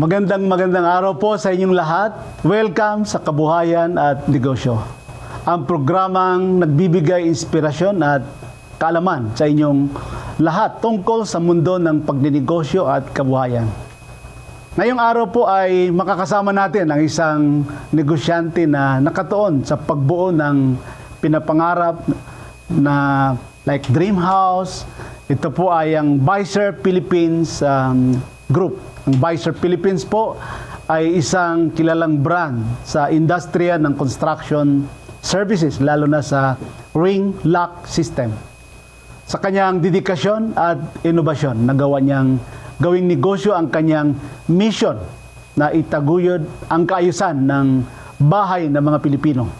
Magandang araw po sa inyong lahat. Welcome sa Kabuhayan at Negosyo. Ang programang nagbibigay inspirasyon at kaalaman sa inyong lahat tungkol sa mundo ng pagninegosyo at kabuhayan. Ngayong araw po ay makakasama natin ang isang negosyante na nakatuon sa pagbuo ng pinapangarap na like Dream House. Ito po ay ang Vicer Philippines Group. Ang Vicer Philippines po ay isang kilalang brand sa industriya ng construction services, lalo na sa ring lock system. Sa kanyang dedikasyon at inobasyon, nagawa niyang gawing negosyo ang kanyang mission na itaguyod ang kaayusan ng bahay ng mga Pilipino.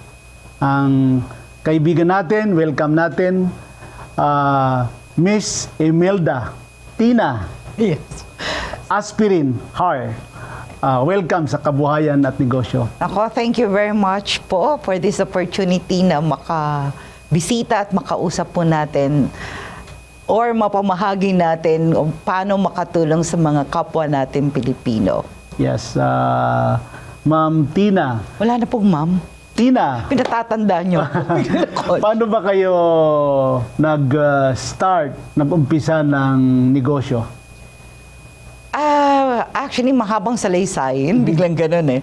Ang kaibigan natin, welcome natin, Miss Imelda Tina. Yes. Aspirin Har. Welcome sa Kabuhayan at Negosyo. Ako, thank you very much po for this opportunity na makabisita at makausap po natin or mapamahagi natin kung paano makatulong sa mga kapwa natin Pilipino. Yes, Ma'am Tina. Wala na pong ma'am. Tina, Pinatatanda niyo. paano ba kayo nag-umpisa ng negosyo? Actually, mahabang salaysay. Biglang ganun eh.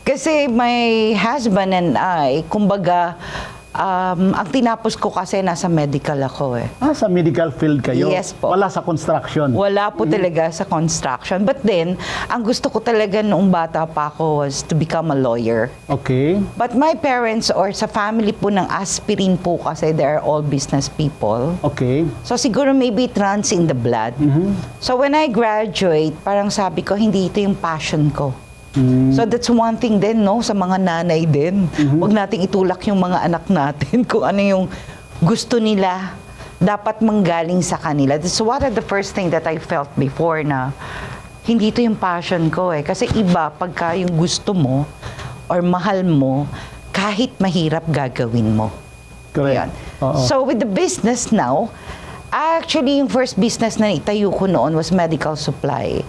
Kasi my husband and I, kumbaga, ang tinapos ko kasi nasa medical ako eh. Sa medical field kayo? Yes po. Wala sa construction? Wala po talaga sa construction. But then, ang gusto ko talaga noong bata pa ako was to become a lawyer. Okay. But my parents or sa family po ng Aspirin po kasi they're all business people. Okay. So siguro maybe it runs in the blood. So when I graduate, parang sabi ko, hindi ito yung passion ko. So that's one thing din, no, sa mga nanay din. Huwag nating itulak yung mga anak natin kung ano yung gusto nila, dapat manggaling sa kanila. That's one of the first thing that I felt before na hindi ito yung passion ko eh. Kasi iba, pagka yung gusto mo or mahal mo, kahit mahirap gagawin mo. Correct. Yan. Oo. So with the business now, actually yung first business na itayo ko noon was medical supply.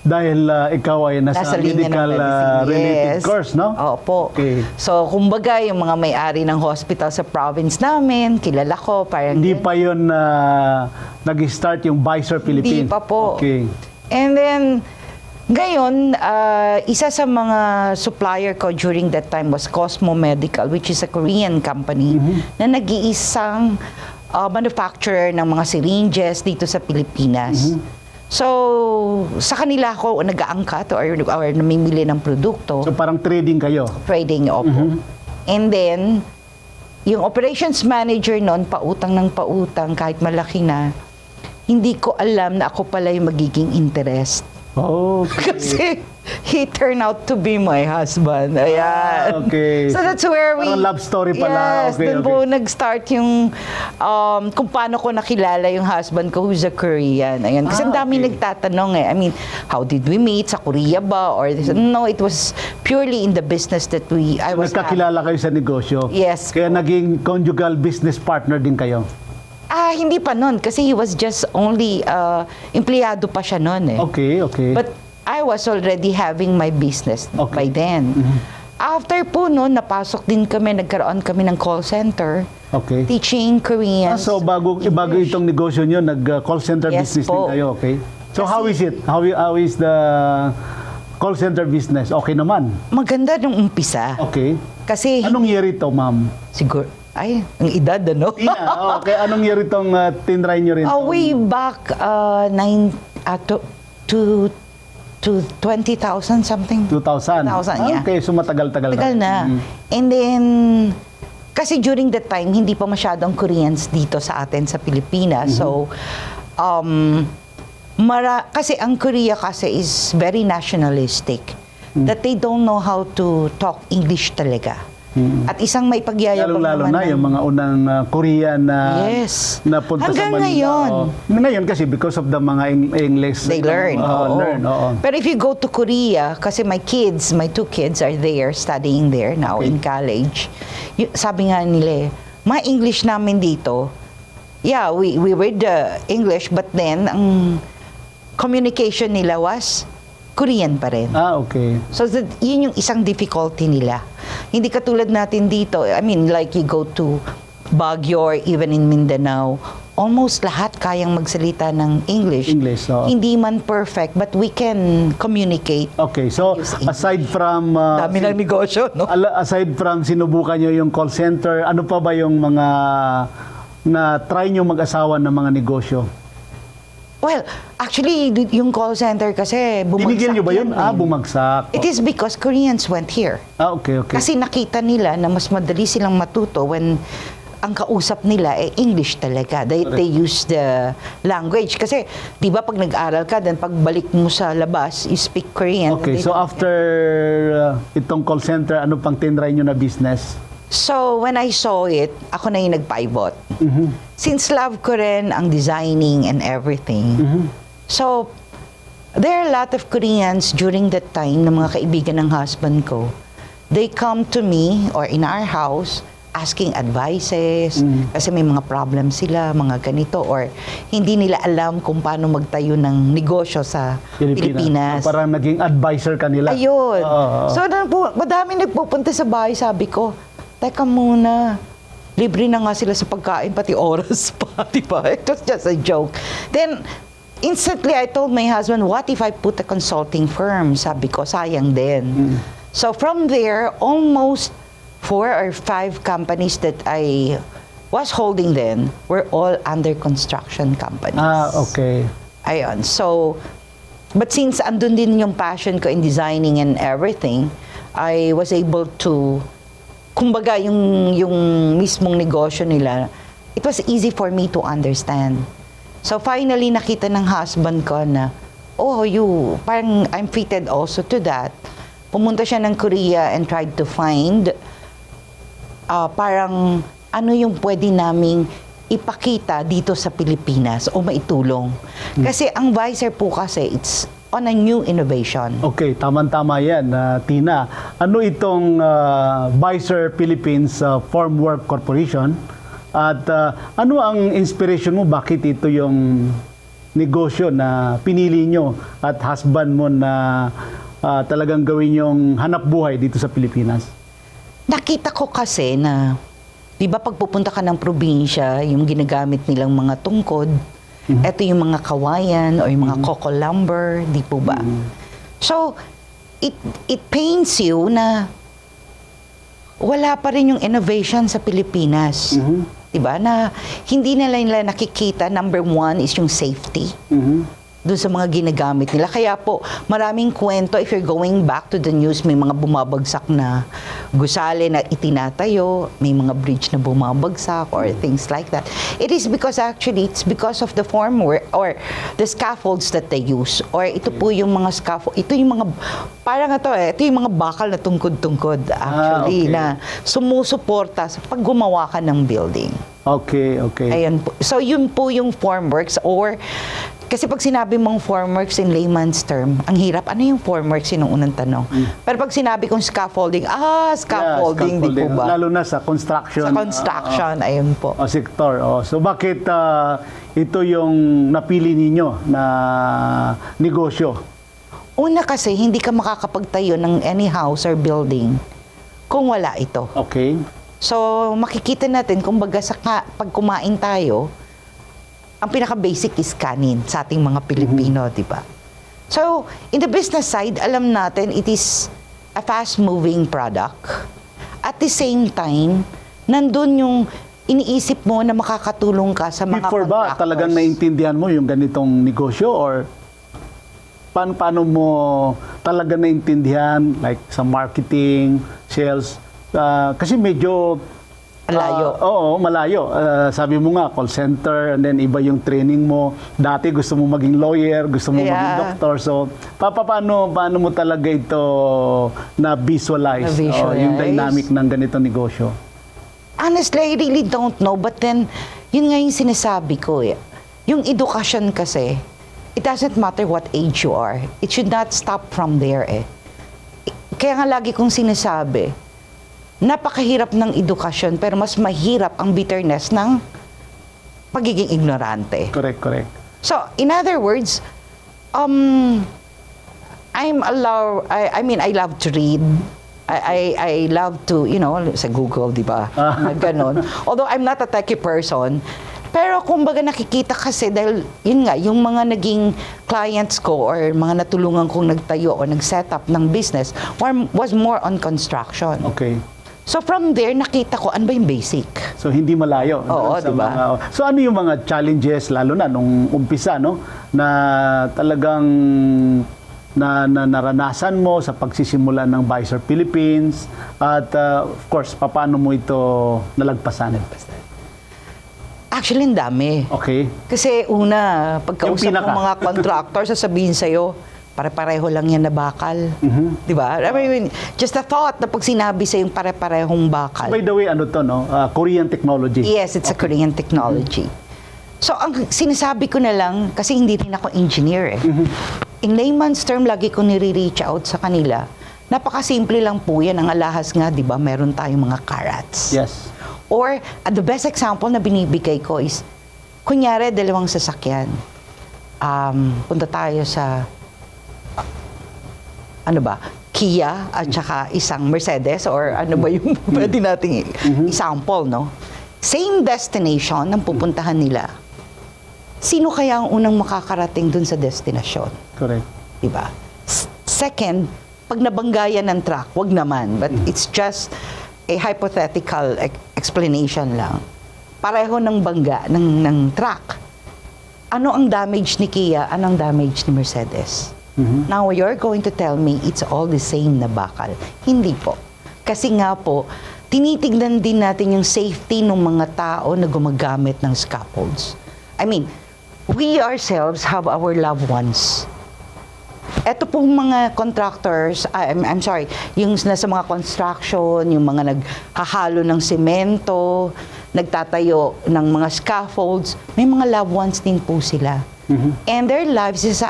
Dahil ikaw ay nasa linya ng medical medicine. related Yes. course, no? Opo. Okay. So, kumbaga, yung mga may-ari ng hospital sa province namin, kilala ko, parang... Hindi pa yun nag-start yung Vicer Philippines? Hindi pa po. Okay. And then, ngayon, isa sa mga supplier ko during that time was Cosmo Medical, which is a Korean company na nag-iisang manufacturer ng mga syringes dito sa Pilipinas. So, sa kanila ako nag-aangkat or namimili ng produkto. So parang trading kayo? Trading, opo. And then, yung operations manager noon, pautang ng pautang, kahit malaki na, hindi ko alam na ako pala yung magiging interest. Okay. Kasi he turned out to be my husband. Ayan. Okay. So that's where we... Parang love story pala. Yes, Okay, doon po nag-start yung kung paano ko nakilala yung husband ko who's a Korean. Ayan. Kasi ang dami nagtatanong eh. I mean, how did we meet? Sa Korea ba? Or no, it was purely in the business that I was... Nagkakilala kayo sa negosyo? Yes. Kaya naging conjugal business partner din kayo? Hindi pa nun. Kasi he was just only... empleyado pa siya nun eh. Okay, okay. But I was already having my business by then. After po noon, napasok din kami, nagkaroon kami ng call center. Okay. Teaching Korean. So bago itong negosyo nyo, nag-call center Yes business po. din kayo, okay? So how is it? How is the call center business? Okay naman? Maganda nung umpisa. Okay. Kasi, Anong year ito, ma'am? siguro, ang edad, ano? Tina, okay. Anong year itong tinry nyo rin? Way back, to 20,000 something. 2000? 2000, yeah. Okay, so matagal-tagal Tagal na. And then, kasi during that time, hindi pa masyadong Koreans dito sa atin sa Pilipinas. So, kasi ang Korea kasi is very nationalistic. That they don't know how to talk English talaga. At isang may pagyayabang Lalo-lalo na naman yung mga unang Korean na Yes. napunta Hanggang sa Manila. ngayon. Ngayon kasi because of the mga English. They learn. Oo. Learn, oo. Pero if you go to Korea, kasi my two kids are there, studying there now in college. Sabi nga nila, mga English namin dito, yeah, we read the English, but then, ang communication nila was Korean pa rin. Okay. So yun yung isang difficulty nila. Hindi katulad natin dito. I mean, like you go to Baguio or even in Mindanao, almost lahat kayang magsalita ng English. English, oo. Hindi man perfect, but we can communicate. Okay, so Use English. aside from Dami ng negosyo, no? aside from sinubukan nyo yung call center, ano pa ba yung mga na try nyo mag-asawa ng mga negosyo? Well, actually, yung call center kasi bumagsak. Tinigil nyo ba yun? yan eh. Bumagsak. It is because Koreans went here. Okay. Kasi nakita nila na mas madali silang matuto when ang kausap nila English talaga. They use the language. Kasi, di ba pag nag-aral ka, then pagbalik mo sa labas, you speak Korean. Okay, so after itong call center, ano pang tinry nyo na business? So, when I saw it, ako na yung nag-pivot. Since love ko rin ang designing and everything, so, there are a lot of Koreans during that time na mga kaibigan ng husband ko. They come to me or in our house asking advices kasi may mga problems sila, mga ganito, or hindi nila alam kung paano magtayo ng negosyo sa Pilipinas. So, parang naging advisor kanila. Ayun. So, madami nagpupunta sa bahay, sabi ko, teka muna, libre na nga sila sa pagkain, pati oras pa, di ba? It was just a joke. Then, instantly, I told my husband, what if I put a consulting firm? Sabi ko, sayang din. So, from there, almost 4 or 5 companies that I was holding then were all under construction companies. Okay. Ayun. So, but since andun din yung passion ko in designing and everything, I was able to, kumbaga yung mismong negosyo nila, it was easy for me to understand. So finally, nakita ng husband ko na, parang I'm fitted also to that. Pumunta siya ng Korea and tried to find parang ano yung pwede naming ipakita dito sa Pilipinas o maitulong. Kasi ang Visor po kasi, it's on a new innovation. Okay, tama-tama yan, Tina. Ano itong Visor Philippines Formwork Corporation? At ano ang inspiration mo? Bakit ito yung negosyo na pinili nyo at husband mo na talagang gawin yung hanap buhay dito sa Pilipinas? Nakita ko kasi na, di ba pag pupunta ka ng probinsya, yung ginagamit nilang mga tungkod, eto yung mga kawayan o yung mga coco lumber, di po ba? So, it pains you na wala pa rin yung innovation sa Pilipinas. Di ba? Na hindi nila nakikita, number 1 is yung safety. Doon sa mga ginagamit nila. Kaya po, maraming kwento, if you're going back to the news, may mga bumabagsak na gusali na itinatayo, may mga bridge na bumabagsak, or things like that. It is because actually, it's because of the formwork, or the scaffolds that they use. Or ito po yung mga scaffold, ito yung mga, parang ito yung mga bakal na tungkod-tungkod, actually, na sumusuporta sa pag gumawa ka ng building. Okay. Ayan po. So, yun po yung formworks, or kasi pag sinabi mong formworks in layman's term, ang hirap. Ano yung formworks? Yun ang unang tanong. Pero pag sinabi kong scaffolding, scaffolding, di po ba? Lalo na sa construction. Sa construction, ayun po. Sector. So bakit ito yung napili ninyo na negosyo? Una kasi, hindi ka makakapagtayo ng any house or building kung wala ito. Okay. So, makikita natin, kumbaga pag kumain tayo, ang pinaka-basic is kanin sa ating mga Pilipino, di ba? So, in the business side, alam natin it is a fast-moving product. At the same time, nandun yung iniisip mo na makakatulong ka sa mga Before ba contractors. talagang naintindihan mo yung ganitong negosyo, or paano mo talaga naintindihan, like sa marketing, sales? Kasi medyo Malayo. Oo, malayo. Sabi mo nga, call center, and then iba yung training mo. Dati gusto mo maging lawyer, gusto mo maging doctor. So, paano mo talaga ito na-visualize? Yung dynamic ng ganitong negosyo? Honestly, I really don't know. But then, yun nga yung sinasabi ko eh. Yung edukasyon kasi, it doesn't matter what age you are. It should not stop from there eh. Kaya nga lagi kong sinasabi, napakahirap ng edukasyon, pero mas mahirap ang bitterness ng pagiging ignorante. Correct. So, in other words, I mean, I love to read. I love to, sa Google, di ba? Na ganon. Although I'm not a techie person, pero kumbaga nakikita kasi dahil, yun nga, yung mga naging clients ko or mga natulungan kong nagtayo o nag-set up ng business was more on construction. Okay. So from there, nakita ko, ano ba yung basic? So hindi malayo. Oo, Sa diba? so ano yung mga challenges lalo na nung umpisa, no? Na talagang naranasan mo sa pagsisimula ng Visor Philippines at of course, paano mo ito nalagpasan? Actually, ang dami. Okay. Kasi una, pagkausap Yung pinaka. ng mga contractor, sasabihin sa'yo, pare-pareho lang yan na bakal. Di ba? I mean, just a thought na pag sinabi sa yung pare-parehong bakal. By the way, ano to, no? Korean technology. Yes, it's a Korean technology. So, ang sinasabi ko na lang, kasi hindi rin ako engineer eh. In layman's term, lagi ko nire-reach out sa kanila. Napakasimple lang po yan. Ang alahas nga, di ba, meron tayong mga carats. Yes. Or, the best example na binibigay ko is, kunyari, dalawang sasakyan. Punta tayo sa, Kia at saka isang Mercedes or ano ba yung pwede nating example, no? Same destination ang pupuntahan nila. Sino kaya ang unang makakarating dun sa destinasyon? Correct. Diba? Second, pag nabanggayan ng truck, wag naman. But it's just a hypothetical explanation lang. Pareho ng bangga ng truck. Ano ang damage ni Kia? Ano ang damage ni Mercedes? Now, you're going to tell me it's all the same na bakal. Hindi po. Kasi nga po, tinitignan din natin yung safety ng mga tao na gumagamit ng scaffolds. I mean, we ourselves have our loved ones. Eto pong mga contractors, I'm sorry, yung nasa mga construction, yung mga naghahalo ng semento, nagtatayo ng mga scaffolds, may mga loved ones din po sila. And their lives is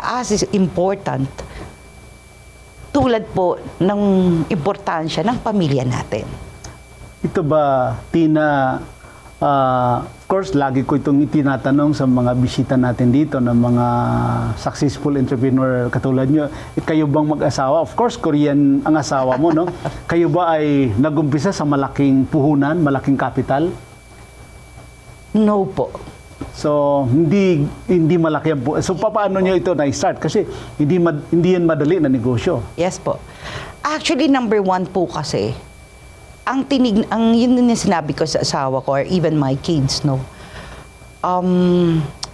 important. Tulad po ng importansya ng pamilya natin. Ito ba, Tina, of course, lagi ko itong itinatanong sa mga bisita natin dito ng mga successful entrepreneur katulad nyo. Kayo bang mag-asawa? Of course, Korean ang asawa mo, no? Kayo ba ay nagumpisa sa malaking puhunan, malaking capital? No po. So, hindi malaki ang so, paano nyo ito na-start? Kasi hindi yan madali na negosyo. Yes po. Actually, number one po kasi, yun din yung sinabi ko sa asawa ko or even my kids, no?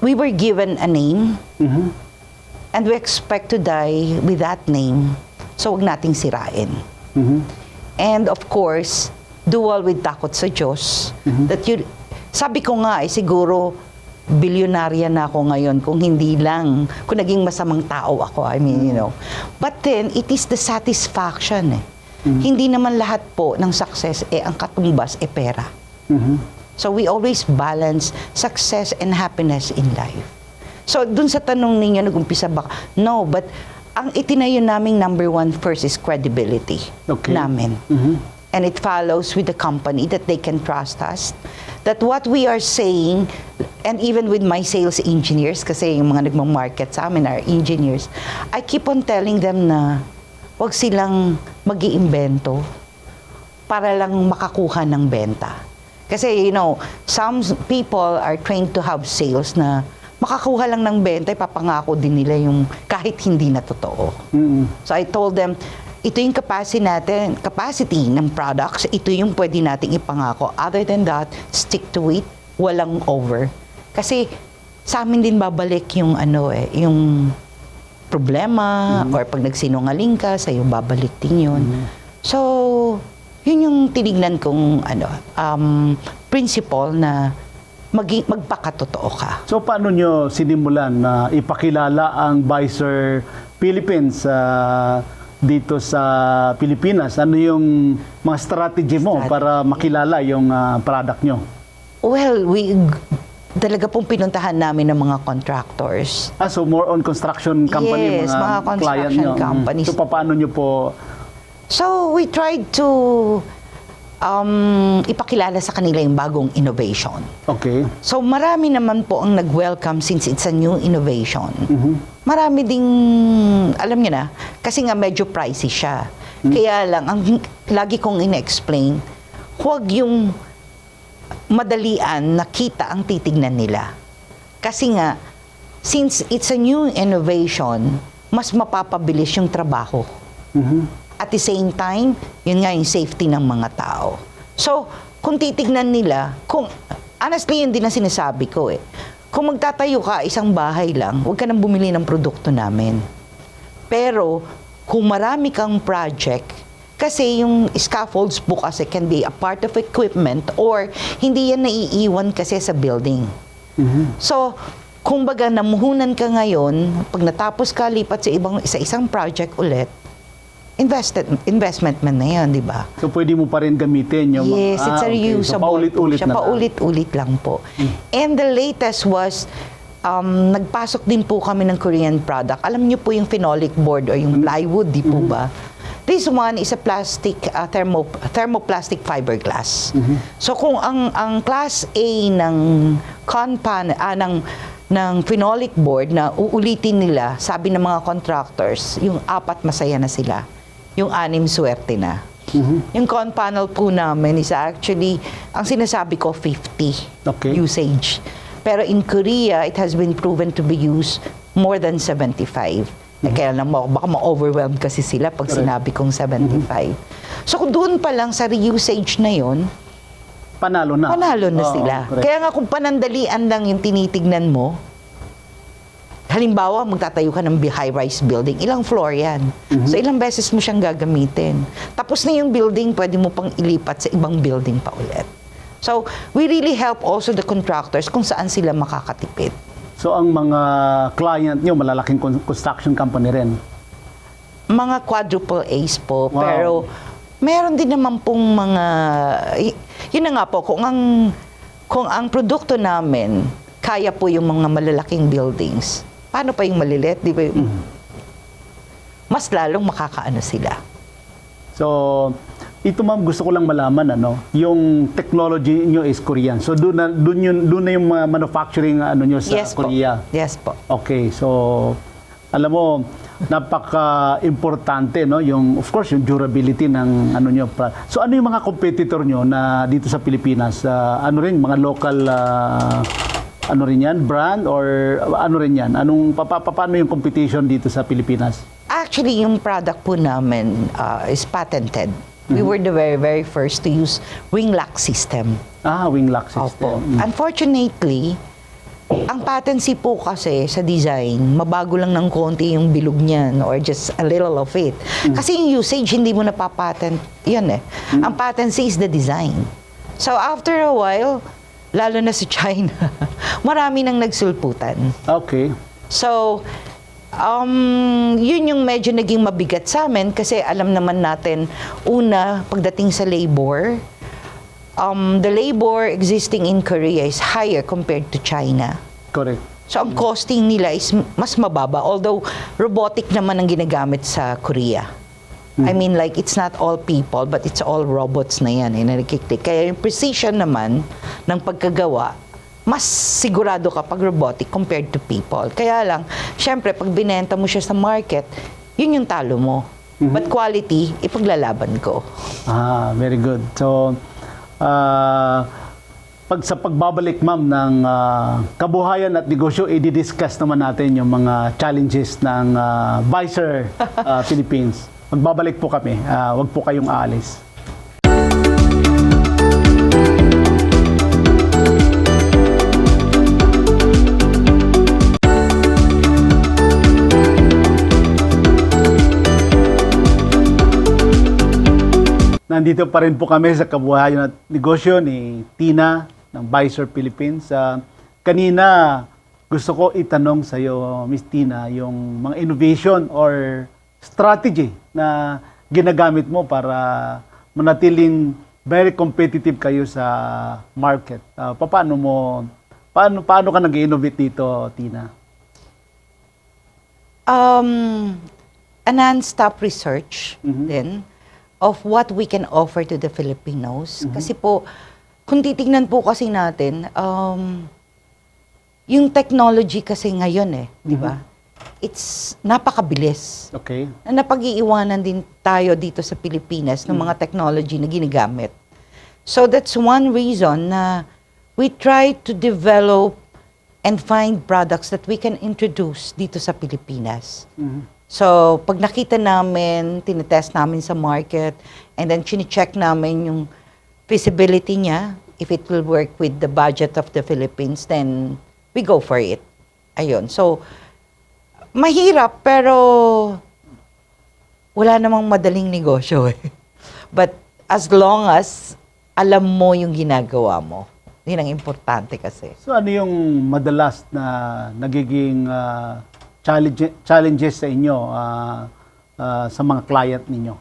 We were given a name and we expect to die with that name. So, huwag nating sirain. And of course, dual with takot sa Diyos. Sabi ko nga, siguro, bilyonarya na ako ngayon kung naging masamang tao ako, But then, it is the satisfaction Hindi naman lahat po ng success ang katumbas pera. So we always balance success and happiness in life. So dun sa tanong ninyo, nag-umpisa ba? No, but ang itinayo naming number one first is credibility namin. And it follows with the company that they can trust us. That what we are saying, and even with my sales engineers, kasi yung mga nagmang-market sa amin are engineers, I keep on telling them na wag silang mag-iimbento para lang makakuha ng benta. Kasi, some people are trained to have sales na makakuha lang ng benta, ipapangako din nila yung kahit hindi na totoo. So I told them, ito yung capacity ng products, ito yung pwede nating ipangako. Other than that, stick to it, walang over. Kasi sa amin din babalik yung yung problema or pag nagsinungaling ka, sa'yo babalik din yun. So, yun yung tinignan kong principle na magpakatotoo ka. So, paano nyo sinimulan na ipakilala ang Visor Philippines dito sa Pilipinas? Ano yung mga strategy mo para makilala yung product nyo? Well, talaga pong pinuntahan namin ng mga contractors. So more on construction company, yes, mga construction client nyo. companies. So paano nyo po? So we tried to ipakilala sa kanila yung bagong innovation. Okay. So marami naman po ang nag-welcome since it's a new innovation. Marami ding, alam niyo na, kasi nga medyo pricey siya. Kaya lang, ang lagi kong ina-explain, huwag yung madalian nakita ang titignan nila. Kasi nga, since it's a new innovation, mas mapapabilis yung trabaho. At the same time, yun nga yung safety ng mga tao. So, kung titignan nila, honestly, yun din ang sinasabi ko eh. Kung magtatayo ka isang bahay lang, huwag ka nang bumili ng produkto namin. Pero, kung marami kang project, kasi yung scaffolds po kasi can be a part of equipment or hindi yan naiiwan kasi sa building. So, kung baga namuhunan ka ngayon, pag natapos ka, lipat sa isang project ulit, investment man na yan, di ba? So, pwede mo pa rin gamitin yung Yes, it's a okay. So, reusable paulit-ulit po siya. na lang. Paulit-ulit lang po. And the latest was, nagpasok din po kami ng Korean product. Alam niyo po yung phenolic board or yung plywood, di po ba? This one is a plastic, thermoplastic fiberglass. So kung ang class A ng ng phenolic board na uulitin nila, sabi ng mga contractors, yung 4 masaya na sila. Yung 6 swerte na. Yung con panel po namin is actually, ang sinasabi ko, 50 Okay. usage. Pero in Korea, it has been proven to be used more than 75. Kaya lang baka ma-overwhelm kasi sila pag sinabi kong 75. So kung doon pa lang sa reusage na yon, Panalo na. panalo na Oo, sila. correct. Kaya nga kung panandalian lang yung tinitignan mo, halimbawa, magtatayo ka ng high-rise building, ilang floor yan. So ilang beses mo siyang gagamitin. Tapos na yung building, pwede mo pang ilipat sa ibang building pa ulit. So, we really help also the contractors kung saan sila makakatipid. So, ang mga client nyo, malalaking construction company rin. Mga quadruple A's po, Wow. pero meron din naman pong mga, yun na nga po, kung ang produkto namin, kaya po yung mga malalaking buildings, paano pa yung maliliit, di ba? Mas lalong makakaano sila. So, ito ma'am, gusto ko lang malaman, yung technology nyo is Korean. So, doon na yung mga manufacturing nyo sa Yes po. Korea. Yes po. Okay, so, alam mo, napaka-importante, no? Yung, of course, yung durability ng nyo. So, ano yung mga competitor nyo na dito sa Pilipinas? Ano rin, mga local, ano rin yan, brand or ano rin yan? Paano yung competition dito sa Pilipinas? Actually, yung product po namin is patented. We were the very, very first to use wing lock system. Wing lock Opo. system. Unfortunately, ang patency po kasi sa design, mabago lang ng konti yung bilog niyan or just a little of it. Kasi yung usage, hindi mo napapatent. Yan eh. Ang patency is the design. So after a while, lalo na sa China, marami nang nagsulputan. Okay. So, yun yung medyo naging mabigat sa amin kasi alam naman natin, una, pagdating sa labor, the labor existing in Korea is higher compared to China. Correct. So, ang costing nila is mas mababa, although robotic naman ang ginagamit sa Korea. I mean, like, it's not all people, but it's all robots na yan, na nakiklik. Kaya yung precision naman ng pagkagawa, mas sigurado ka pag robotic compared to people. Kaya lang, syempre, pag binenta mo siya sa market, yun yung talo mo. But quality, ipaglalaban ko. Very good. So, sa pagbabalik, ma'am, ng kabuhayan at negosyo, i-discuss naman natin yung mga challenges ng Visor Philippines. Magbabalik po kami. Huwag po kayong aalis. Nandito pa rin po kami sa kabuhayan at negosyo ni Tina ng Visor Philippines. Kanina, gusto ko itanong sa iyo, Miss Tina, yung mga innovation or strategy na ginagamit mo para manatiling very competitive kayo sa market. Paano ka nag-innovate dito, Tina? A non-stop research din. of what we can offer to the Filipinos. Kasi po, kung titignan po kasi natin, yung technology kasi ngayon di ba? It's napakabilis. Okay. Na napag-iiwanan din tayo dito sa Pilipinas ng mga technology na ginagamit. So that's one reason na we try to develop and find products that we can introduce dito sa Pilipinas. So, pag nakita namin, tinetest namin sa market, and then chine-check namin yung feasibility niya, if it will work with the budget of the Philippines, then we go for it. Ayun. So, mahirap, pero wala namang madaling negosyo eh. But as long as alam mo yung ginagawa mo, yun ang importante kasi. So ano yung madalas na nagiging challenges sa inyo sa mga client ninyo?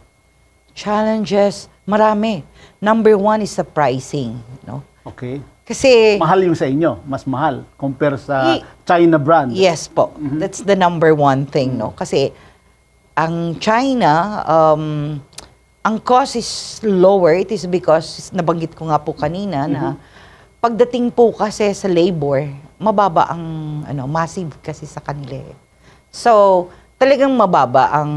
Challenges, marami. Number one is the pricing. No? Okay. Kasi, Mahal yung sa inyo, mas mahal compare sa China brand. yes po, that's the number one thing. No? Kasi, ang China, ang cost is lower. It is because, nabanggit ko nga po kanina, na pagdating po kasi sa labor, mababa ang, massive kasi sa kanila. So, talagang mababa ang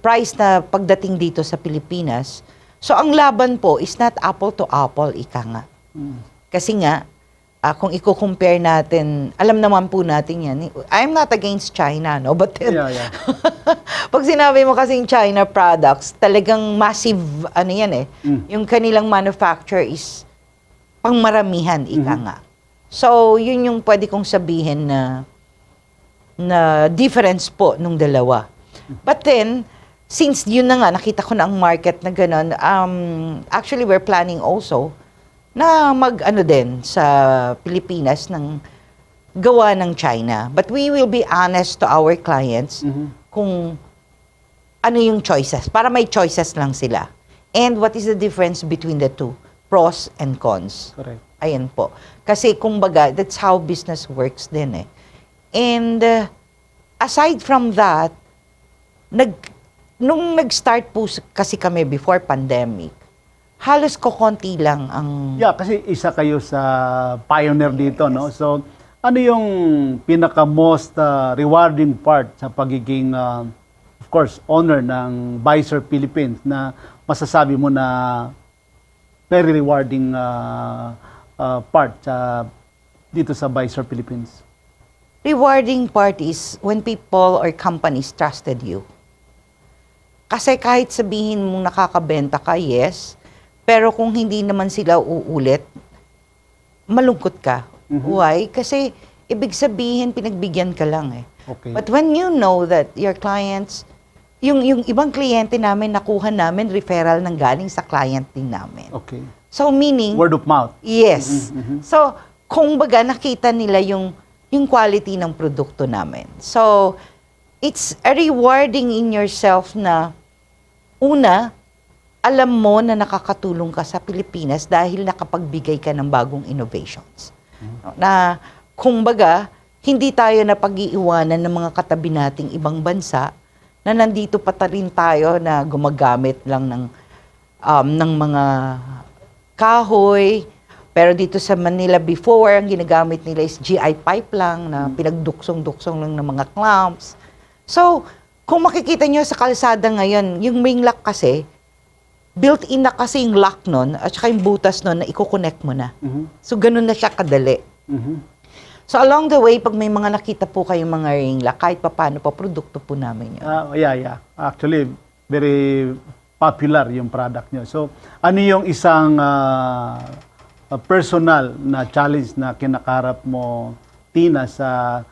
price na pagdating dito sa Pilipinas. So, ang laban po is not apple to apple, ika nga. Kasi nga, kung i-compare natin, alam naman po natin yan. I'm not against China, no? But then, Yeah. pag sinabi mo kasing China products, talagang massive, yan yung kanilang manufacture is pangmaramihan, ika nga. So, yun yung pwede kong sabihin na difference po nung dalawa. But then, since yun na nga, nakita ko na ang market na gano'n, actually, we're planning also na din sa Pilipinas ng gawa ng China. But we will be honest to our clients kung ano yung choices, para may choices lang sila. And what is the difference between the two? Pros and cons. Correct. Ayan po. Kasi kumbaga, that's how business works din eh. And aside from that, nung nag-start po kasi kami before pandemic, halos konti lang ang... Yeah, kasi isa kayo sa pioneer dito, no? So, ano yung pinaka-most rewarding part sa pagiging, of course, owner ng Visor Philippines na masasabi mo na very rewarding part dito sa Visor Philippines? Rewarding part is when people or companies trusted you. Kasi kahit sabihin mong nakakabenta ka, yes, pero kung hindi naman sila uulit, malungkot ka. Why? Kasi ibig sabihin, pinagbigyan ka lang eh. Okay. But when you know that your clients, yung ibang kliyente namin, nakuha namin referral ng galing sa client din namin. Okay. So meaning... Word of mouth. Yes. So, kung baga nakita nila yung quality ng produkto namin. So, it's a rewarding in yourself na una, alam mo na nakakatulong ka sa Pilipinas dahil nakapagbigay ka ng bagong innovations. Na, kung baga, hindi tayo napag-iiwanan ng mga katabi nating ibang bansa na nandito pa rin tayo na gumagamit lang ng mga kahoy. Pero dito sa Manila before, ang ginagamit nila is GI pipe lang na pinagduksong-duksong lang ng mga clamps. So, kung makikita nyo sa kalsada ngayon, yung ring lock kasi, built-in na kasi yung lock nun, at saka yung butas nun na i-connect mo na. So, ganun na siya kadali. So, along the way, pag may mga nakita po kayong mga ring lock, kahit pa paano pa, produkto po namin yun. Yeah. Actually, very popular yung product nyo. So, ano yung isang personal na challenge na kinakarap mo, Tina, sa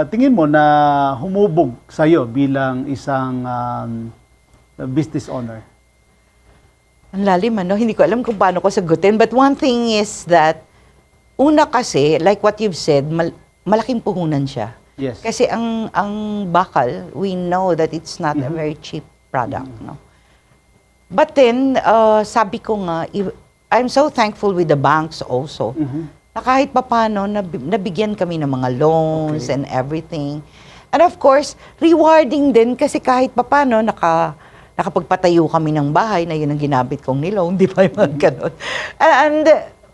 tingin mo na humubog sa'yo bilang isang business owner? Ang lalim, Hindi ko alam kung paano ko sagutin. But one thing is that, una kasi, like what you've said, malaking puhunan siya. Yes. Kasi ang bakal, we know that it's not a very cheap product. No? But then, sabi ko nga, I'm so thankful with the banks also, na kahit papano, nabigyan kami ng mga loans and everything. And of course, rewarding din kasi kahit papano, nakapagpatayo kami ng bahay na yun ang ginamit kong nilong, di ba yung mga ganun. And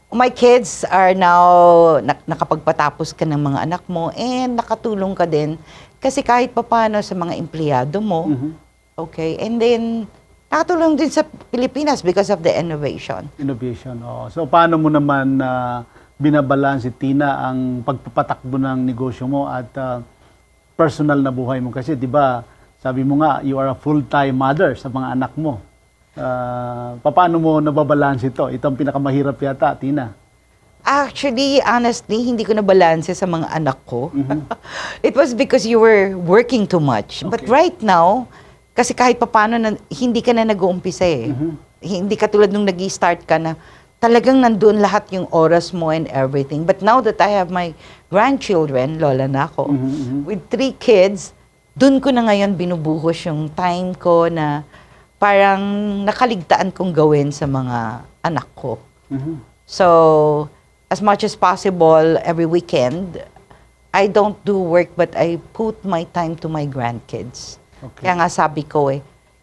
my kids are now, nakapagpatapos ka ng mga anak mo and nakatulong ka din kasi kahit papano sa mga empleyado mo, okay, and then nakatulong din sa Pilipinas because of the innovation. Innovation, oo. So, paano mo naman binabalanse, Tina, ang pagpapatakbo ng negosyo mo at personal na buhay mo? Kasi, di ba, sabi mo nga, you are a full-time mother sa mga anak mo. Paano mo nababalanse ito? Ito ang pinakamahirap yata, Tina. Actually, honestly, hindi ko na balanse sa mga anak ko. It was because you were working too much. But Okay. right now, kasi kahit papano, hindi ka na nag-uumpisa eh. Hindi ka tulad nung nag-start ka na talagang nandun lahat yung oras mo and everything. But now that I have my grandchildren, lola na ako, with 3 kids, dun ko na ngayon binubuhos yung time ko na parang nakaligtaan kong gawin sa mga anak ko. So, as much as possible, every weekend, I don't do work but I put my time to my grandkids. Okay. Kaya nga sabi ko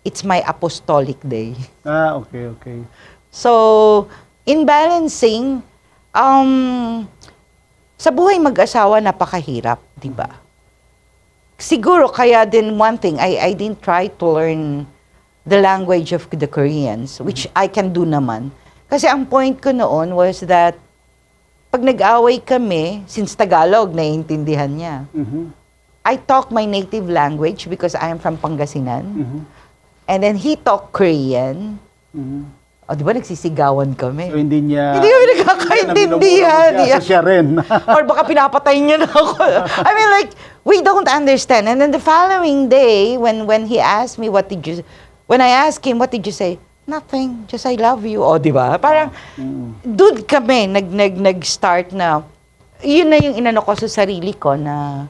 it's my apostolic day. Okay, okay. So, in balancing, sa buhay mag-asawa, napakahirap, di ba? Siguro, kaya din one thing, I didn't try to learn the language of the Koreans, which I can do naman. Kasi ang point ko noon was that, pag nag-away kami, since Tagalog, naiintindihan niya. I talk my native language because I am from Pangasinan. And then he talk Korean. O, di ba nagsisigawan kami? So, hindi niya... Hindi kami nagkakaintindihan. So, siya rin. Or baka pinapatay niya na ako. I mean, like, we don't understand. And then the following day, when he asked me, when I asked him, what did you say? Nothing, just I love you. O, di ba? Parang, doon kami, nag-start na, yun na yung inano ko sa sarili ko na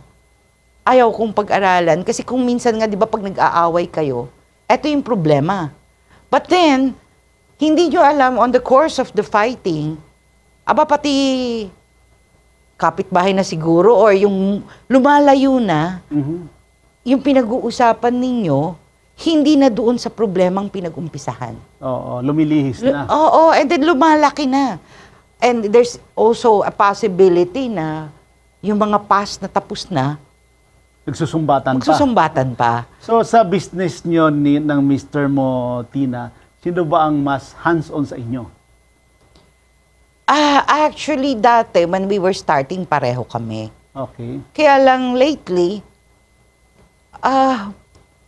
ayaw kong pag-aralan. Kasi kung minsan nga, di ba, pag nag-aaway kayo, eto yung problema. But then, hindi nyo alam, on the course of the fighting, pati kapitbahay na siguro, or yung lumalayo na, yung pinag-uusapan ninyo, hindi na doon sa problemang pinag-umpisahan. Oo, lumilihis na. Oo, and then lumalaki na. And there's also a possibility na yung mga past na tapos na, Nagsusumbatan pa. magsusumbatan pa. So, sa business nyo ng Mr. mo, Tina, sino ba ang mas hands-on sa inyo? Actually, dati, when we were starting, pareho kami. Okay. Kaya lang lately,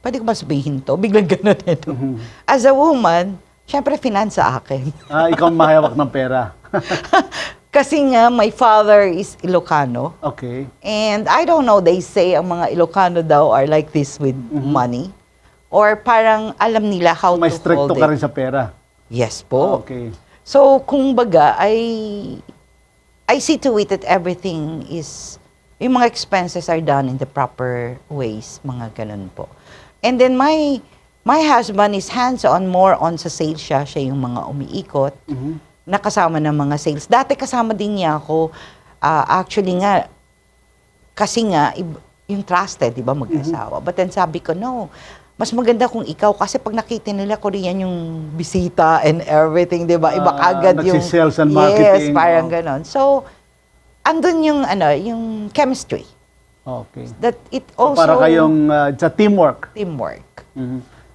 pwede ko ba sabihin to? Biglang ganun ito. As a woman, syempre finance sa akin. Ikaw ang mahawak ng pera. Kasi nga, my father is Ilocano. Okay. And I don't know, they say ang mga Ilocano daw are like this with money. Or parang alam nila how May to stricto hold ka it. rin sa pera. Yes po. Okay. So, kung baga, I see to it that everything is, yung mga expenses are done in the proper ways, mga ganun po. And then my husband is hands-on, more on sa sales siya yung mga umiikot, nakasama ng mga sales. Dati kasama din niya ako, actually nga, kasi nga, yung trusted, di ba, mag-asawa. But then sabi ko, no, mas maganda kung ikaw, kasi pag nakita nila Korean yung bisita and everything, di ba, iba agad yung... Nagsisales and Yes, marketing. parang ganon. So, andun yung, yung chemistry. Okay. That it So, also... para kayong sa teamwork. teamwork.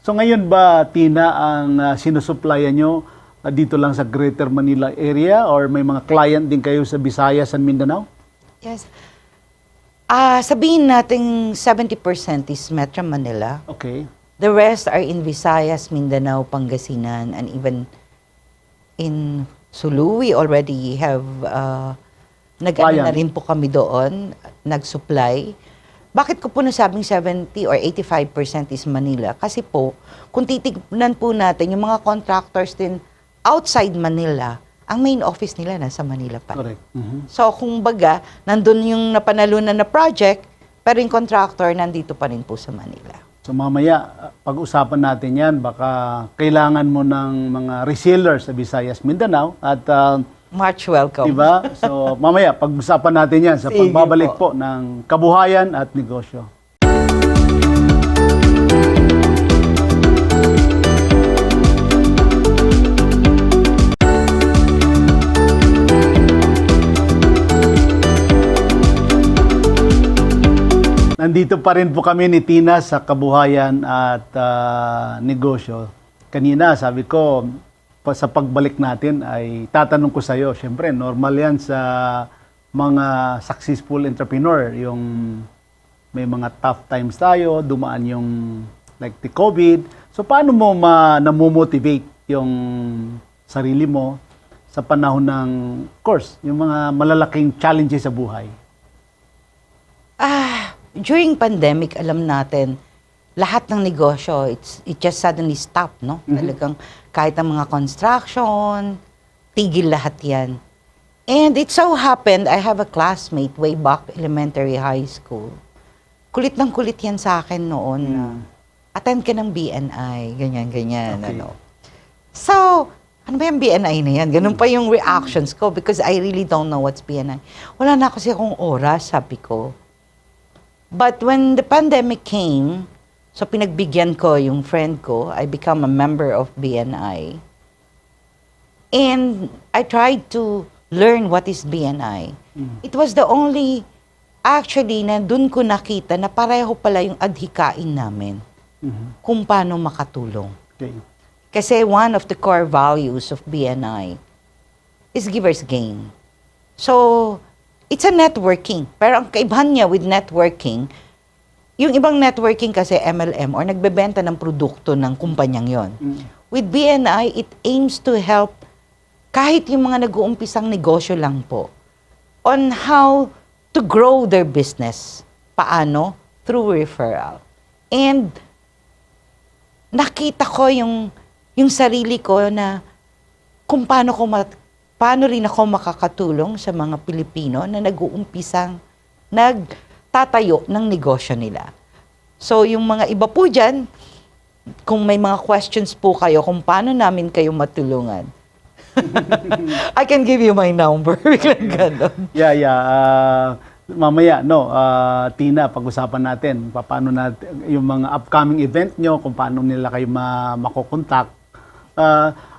So ngayon ba, Tina, ang sinusupplyan nyo dito lang sa Greater Manila area or may mga client din kayo sa Visayas and Mindanao? Yes. Sabihin natin 70% is Metro Manila. Okay. The rest are in Visayas, Mindanao, Pangasinan, and even in Sulu, we already have, nag-ano na rin po kami doon, nag-supply. Bakit ko po nasabing 70 or 85% is Manila? Kasi po, kung titignan po natin, yung mga contractors din outside Manila, ang main office nila nasa Manila pa. Correct. So, kung baga, nandun yung napanalunan na project, pero yung contractor nandito pa rin po sa Manila. So mamaya, pag-usapan natin yan, baka kailangan mo ng mga resellers sa Visayas, Mindanao at Much welcome. diba? So mamaya, pag-usapan natin yan sa Sige pagbabalik po. po ng kabuhayan at negosyo. Nandito pa rin po kami ni Tina sa Kabuhayan at Negosyo. Kanina, sabi ko, sa pagbalik natin ay tatanong ko sa iyo, syempre, normal yan sa mga successful entrepreneur, yung may mga tough times tayo, dumaan yung like the COVID. So, paano mo namomotivate yung sarili mo sa panahon ng, of course, yung mga malalaking challenges sa buhay? During pandemic, alam natin, lahat ng negosyo, it just suddenly stopped, no? Talagang kahit ang mga construction, tigil lahat yan. And it so happened, I have a classmate way back elementary high school. Kulit ng kulit yan sa akin noon na attend ka ng BNI, ganyan. Okay. Ano. So, ano ba yung BNI na yan? Ganun pa yung reactions ko because I really don't know what's BNI. Wala na kasi akong oras, sabi ko. But when the pandemic came, so pinagbigyan ko yung friend ko, I become a member of BNI. And I tried to learn what is BNI. It was the only, actually, na dun ko nakita na pareho pala yung adhikain namin kung paano makatulong. Okay. Kasi one of the core values of BNI is giver's gain. So, it's a networking. Pero ang kaibahan niya with networking, yung ibang networking kasi MLM or nagbebenta ng produkto ng kumpanyang yon. With BNI, it aims to help kahit yung mga nag-uumpisang negosyo lang po on how to grow their business. Paano? Through referral. And nakita ko yung sarili ko na kung paano rin ako makakatulong sa mga Pilipino na nag-uumpisang nagtatayo ng negosyo nila. So, yung mga iba po dyan, kung may mga questions po kayo kung paano namin kayo matulungan, I can give you my number. Yeah. Mamaya, Tina, pag-usapan natin paano natin yung mga upcoming event nyo, kung paano nila kayo makokontak.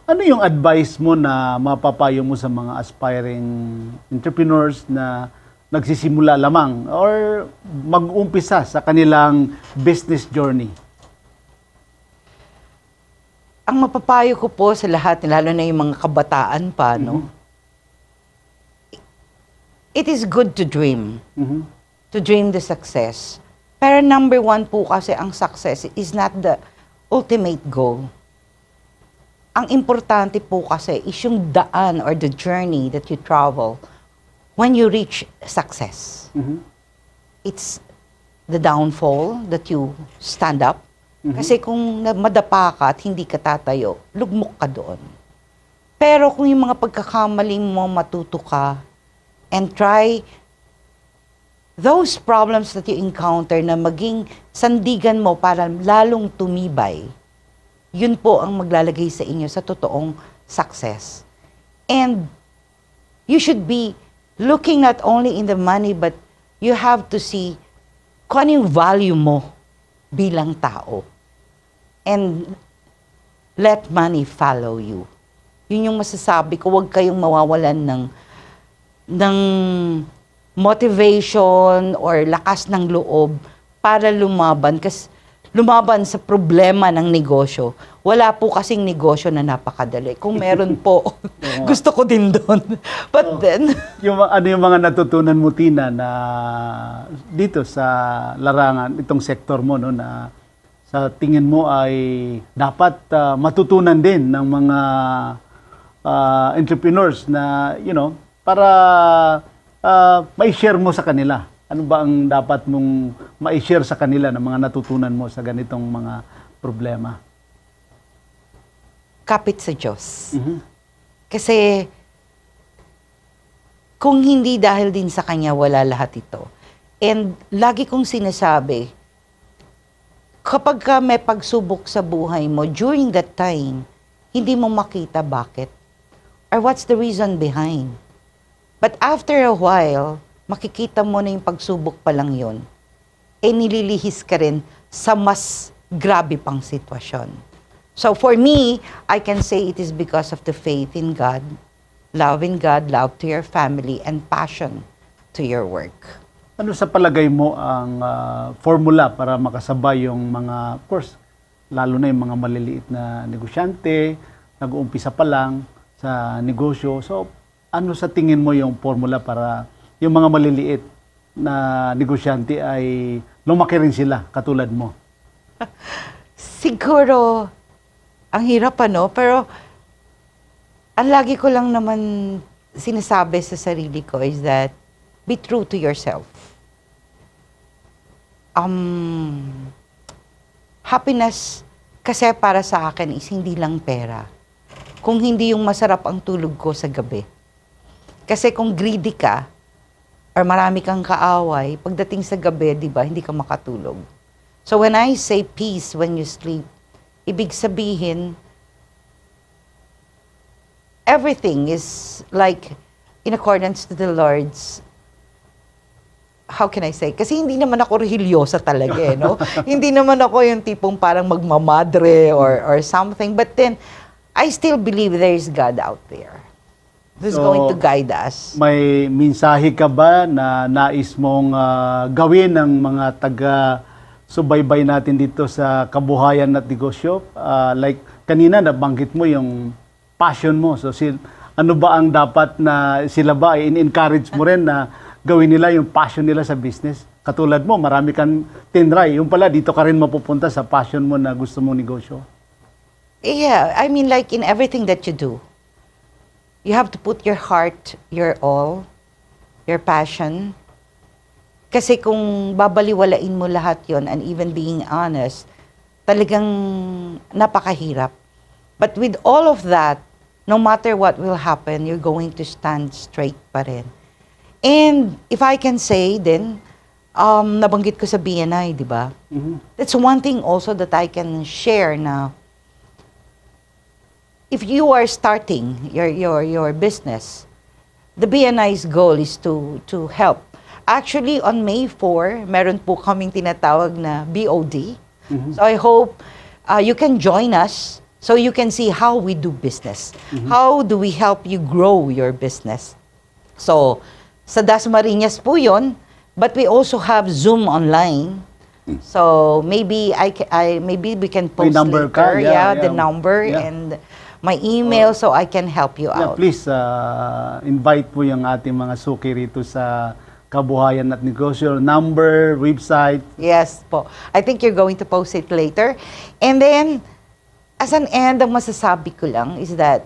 Ano yung advice mo na mapapayo mo sa mga aspiring entrepreneurs na nagsisimula lamang or mag-umpisa sa kanilang business journey? Ang mapapayo ko po sa lahat, lalo na yung mga kabataan pa, no? It is good to dream. To dream the success. Pero number one po kasi ang success is not the ultimate goal. Ang importante po kasi is yung daan or the journey that you travel when you reach success. It's the downfall that you stand up. Kasi kung madapa ka at hindi ka tatayo, lugmok ka doon. Pero kung yung mga pagkakamali mo, matuto ka and try those problems that you encounter na maging sandigan mo para lalong tumibay, yun po ang maglalagay sa inyo sa totoong success. And you should be looking not only in the money, but you have to see kung ano yung value mo bilang tao. And let money follow you. Yun yung masasabi ko, huwag kayong mawawalan ng motivation or lakas ng loob para lumaban. Kasi lumaban sa problema ng negosyo. Wala po kasing negosyo na napakadali. Kung meron po, gusto ko din doon. But then... Ano yung mga natutunan mo, Tina, na dito sa larangan, itong sektor mo, no, na sa tingin mo ay dapat matutunan din ng mga entrepreneurs na, para mai-share mo sa kanila? Ano ba ang dapat mong ma-share sa kanila ng mga natutunan mo sa ganitong mga problema? Kapit sa Diyos. Kasi kung hindi dahil din sa Kanya, wala lahat ito. And lagi kong sinasabi, kapag ka may pagsubok sa buhay mo, during that time, hindi mo makita bakit. Or what's the reason behind. But after a while, makikita mo na yung pagsubok pa lang yun, nililihis ka rin sa mas grabe pang sitwasyon. So for me, I can say it is because of the faith in God, love to your family, and passion to your work. Ano sa palagay mo ang formula para makasabay yung mga, of course, lalo na yung mga maliliit na negosyante, nag-uumpisa pa lang sa negosyo. So, ano sa tingin mo yung formula para yung mga maliliit na negosyante ay lumaki rin sila katulad mo? Siguro, ang hirap pero ang lagi ko lang naman sinasabi sa sarili ko is that be true to yourself. Happiness kasi para sa akin is hindi lang pera. Kung hindi yung masarap ang tulog ko sa gabi. Kasi kung greedy ka, or marami kang kaaway, pagdating sa gabi, di ba, hindi ka makatulog. So when I say peace when you sleep, ibig sabihin, everything is like in accordance to the Lord's, how can I say? Kasi hindi naman ako religyosa talaga no? Hindi naman ako yung tipong parang magmamadre or something. But then, I still believe there is God out there who's going to guide us. May mensahe ka ba na nais mong gawin ng mga taga-subaybay natin dito sa kabuhayan at negosyo? Like kanina nabanggit mo yung passion mo. So ano ba ang dapat na sila ba in-encourage mo rin na gawin nila yung passion nila sa business? Katulad mo, marami kang tinry. Yung pala, dito ka rin mapupunta sa passion mo na gusto mong negosyo. Yeah, I mean like in everything that you do, you have to put your heart, your all, your passion. Kasi kung babaliwalain mo lahat yon and even being honest, talagang napakahirap. But with all of that, no matter what will happen, you're going to stand straight pa rin. And if I can say then, nabanggit ko sa BNI, di ba? Mhm. That's one thing also that I can share na if you are starting your business, the BNI's goal is to help. Actually, on May 4, meron po kaming tinatawag na BOD. So I hope you can join us so you can see how we do business. How do we help you grow your business? So, sa Dasmariñas po yun, but we also have Zoom online. So maybe maybe we can post number later, ka? Yeah, the yeah. number Yeah. and my email so I can help you Yeah, out. please invite po yung ating mga suki rito sa Kabuhayan at Negosyo. Number, website. Yes po. I think you're going to post it later. And then, as an end, ang masasabi ko lang is that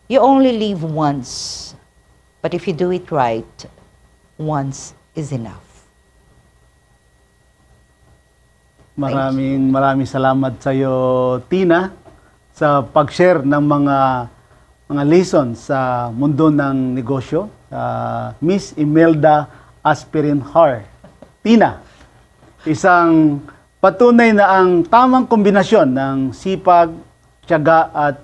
you only live once. But if you do it right, once is enough. Maraming salamat sa iyo, Tina, sa pag-share ng mga lessons sa mundo ng negosyo. Miss Imelda Aspirin Har. Tina, isang patunay na ang tamang kombinasyon ng sipag, tiyaga at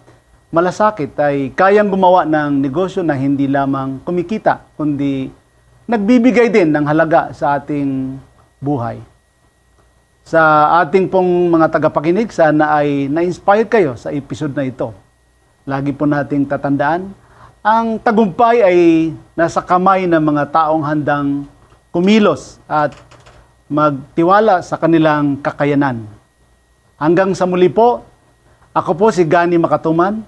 malasakit ay kayang gumawa ng negosyo na hindi lamang kumikita, kundi nagbibigay din ng halaga sa ating buhay. Sa ating pong mga tagapakinig, sana ay na-inspire kayo sa episode na ito. Lagi po nating tatandaan, ang tagumpay ay nasa kamay ng mga taong handang kumilos at magtiwala sa kanilang kakayanan. Hanggang sa muli po, ako po si Gani Makatuman,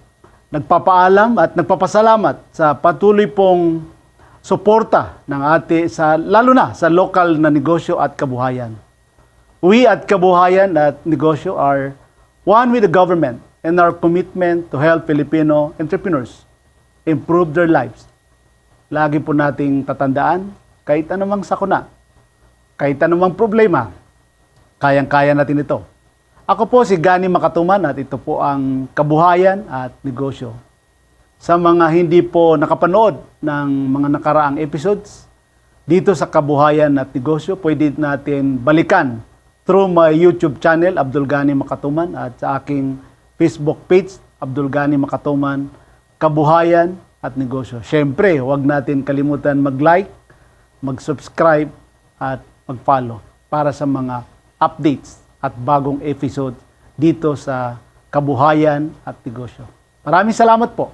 nagpapaalam at nagpapasalamat sa patuloy pong suporta ng lalo na sa lokal na negosyo at kabuhayan. We at Kabuhayan at Negosyo are one with the government and our commitment to help Filipino entrepreneurs improve their lives. Lagi po nating tatandaan, kahit anumang sakuna, kahit anumang problema, kayang-kaya natin ito. Ako po si Gani Makatuman at ito po ang Kabuhayan at Negosyo. Sa mga hindi po nakapanood ng mga nakaraang episodes, dito sa Kabuhayan at Negosyo, pwede natin balikan through my YouTube channel, Abdul Gani Makatuman, at sa aking Facebook page, Abdul Gani Makatuman, Kabuhayan at Negosyo. Siyempre, huwag natin kalimutan mag-like, mag-subscribe, at mag-follow para sa mga updates at bagong episode dito sa Kabuhayan at Negosyo. Maraming salamat po.